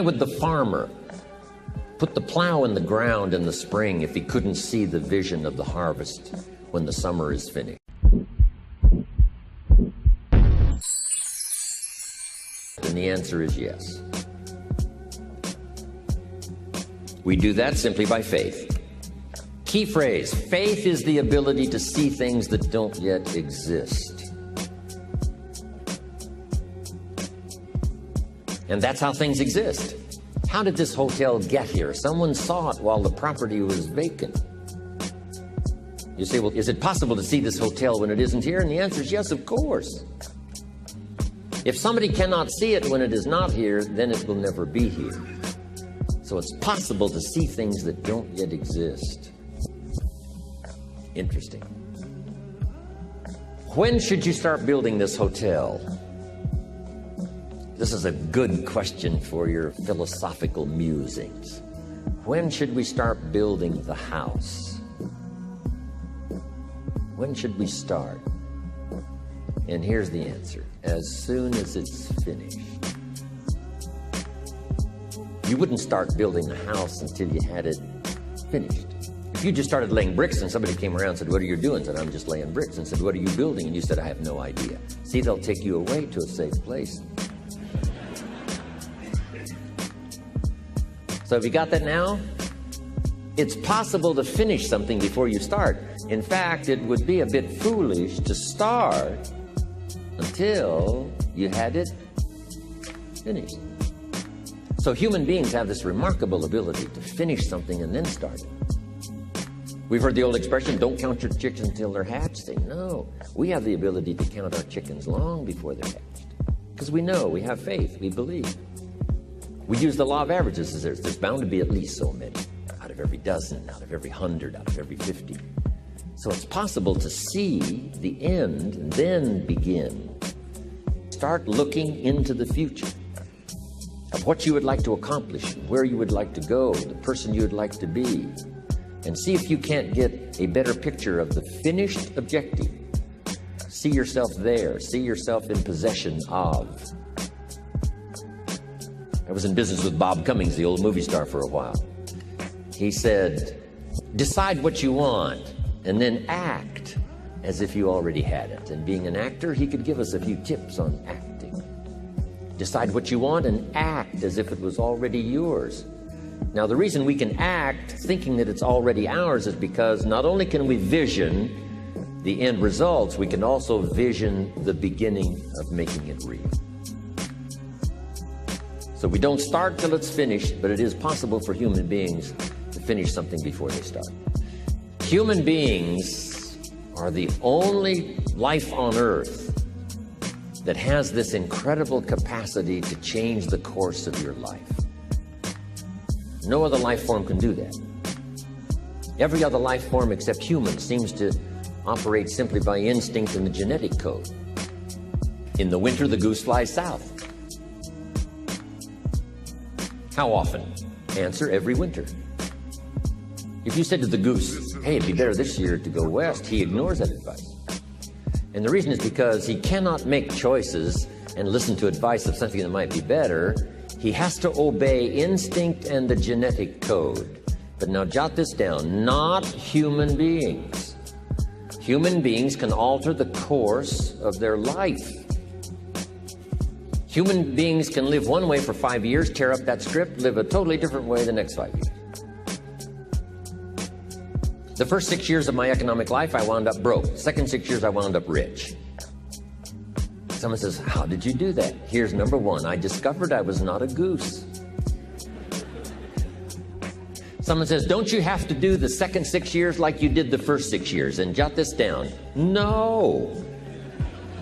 Why would the farmer put the plow in the ground in the spring if he couldn't see the vision of the harvest when the summer is finished? And the answer is yes. We do that simply by faith. Key phrase, faith is the ability to see things that don't yet exist. And that's how things exist. How did this hotel get here? Someone saw it while the property was vacant. You say, well, is it possible to see this hotel when it isn't here? And the answer is yes, of course. If somebody cannot see it when it is not here, then it will never be here. So it's possible to see things that don't yet exist. Interesting. When should you start building this hotel? This is a good question for your philosophical musings. When should we start building the house? When should we start? And here's the answer. As soon as it's finished. You wouldn't start building a house until you had it finished. If you just started laying bricks and somebody came around and said, what are you doing? Said, I'm just laying bricks. And said, what are you building? And you said, I have no idea. See, they'll take you away to a safe place. So have you got that now? It's possible to finish something before you start. In fact, it would be a bit foolish to start until you had it finished. So human beings have this remarkable ability to finish something and then start it. We've heard the old expression, don't count your chickens until they're hatched. Say, no, we have the ability to count our chickens long before they're hatched. Because we know, we have faith, we believe. We use the law of averages. There's bound to be at least so many. Out of every dozen, out of every 100, out of every 50. So it's possible to see the end and then begin. Start looking into the future of what you would like to accomplish, where you would like to go, the person you would like to be, and see if you can't get a better picture of the finished objective. See yourself there. See yourself in possession of. I was in business with Bob Cummings, the old movie star, for a while. He said, decide what you want and then act as if you already had it. And being an actor, he could give us a few tips on acting. Decide what you want and act as if it was already yours. Now, the reason we can act thinking that it's already ours is because not only can we vision the end results, we can also vision the beginning of making it real. So we don't start till it's finished, but it is possible for human beings to finish something before they start. Human beings are the only life on earth that has this incredible capacity to change the course of your life. No other life form can do that. Every other life form except humans seems to operate simply by instinct and the genetic code. In the winter, the goose flies south. How often? Answer, every winter. If you said to the goose, hey, it'd be better this year to go west, he ignores that advice. And the reason is because he cannot make choices and listen to advice of something that might be better. He has to obey instinct and the genetic code. But now jot this down, not human beings. Human beings can alter the course of their life. Human beings can live one way for 5 years, tear up that script, live a totally different way the next 5 years. The first 6 years of my economic life, I wound up broke. Second 6 years, I wound up rich. Someone says, how did you do that? Here's number one. I discovered I was not a goose. Someone says, don't you have to do the second 6 years like you did the first 6 years? And jot this down. No.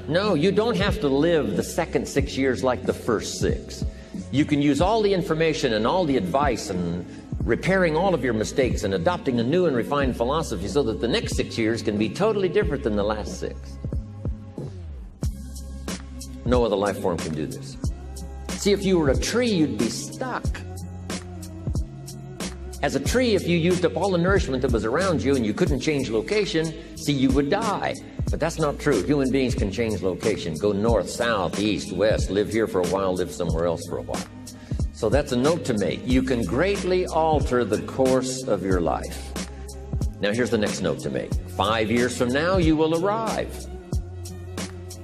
No, you don't have to live the second 6 years like the first 6. You can use all the information and all the advice and repairing all of your mistakes and adopting a new and refined philosophy so that the next 6 years can be totally different than the last 6. No other life form can do this. See, if you were a tree, you'd be stuck. As a tree, if you used up all the nourishment that was around you and you couldn't change location, see, you would die. But that's not true. Human beings can change location, go north, south, east, west, live here for a while, live somewhere else for a while. So that's a note to make. You can greatly alter the course of your life. Now here's the next note to make. 5 years from now, you will arrive.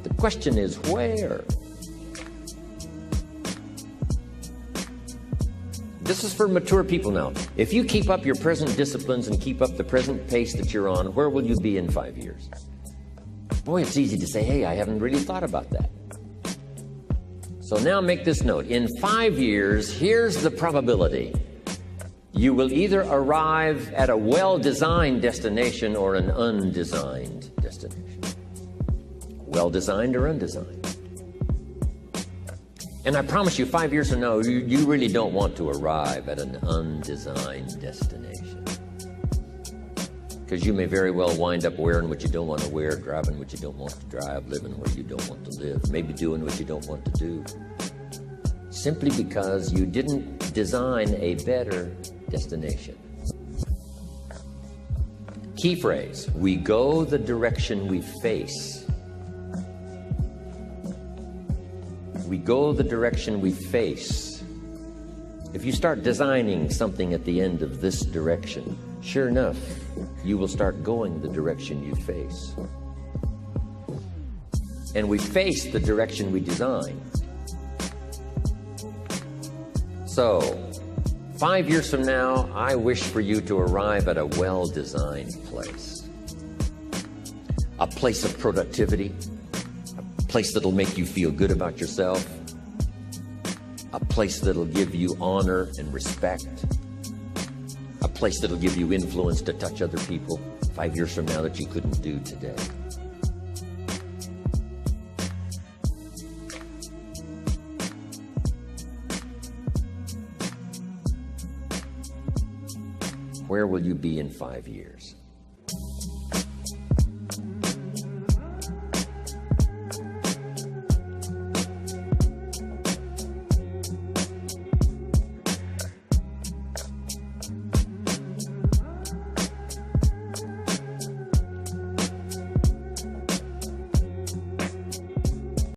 The question is where? This is for mature people now. If you keep up your present disciplines and keep up the present pace that you're on, where will you be in 5 years? Boy, it's easy to say, hey, I haven't really thought about that. So now make this note. In 5 years, here's the probability. You will either arrive at a well-designed destination or an undesigned destination. Well-designed or undesigned. And I promise you, 5 years from now, you really don't want to arrive at an undesigned destination. Because you may very well wind up wearing what you don't want to wear, driving what you don't want to drive, living where you don't want to live, maybe doing what you don't want to do. Simply because you didn't design a better destination. Key phrase, we go the direction we face. We go the direction we face. If you start designing something at the end of this direction, sure enough, you will start going the direction you face. And we face the direction we design. So, 5 years from now, I wish for you to arrive at a well-designed place. A place of productivity, a place that'll make you feel good about yourself, a place that'll give you honor and respect, a place that'll give you influence to touch other people 5 years from now that you couldn't do today. Where will you be in 5 years?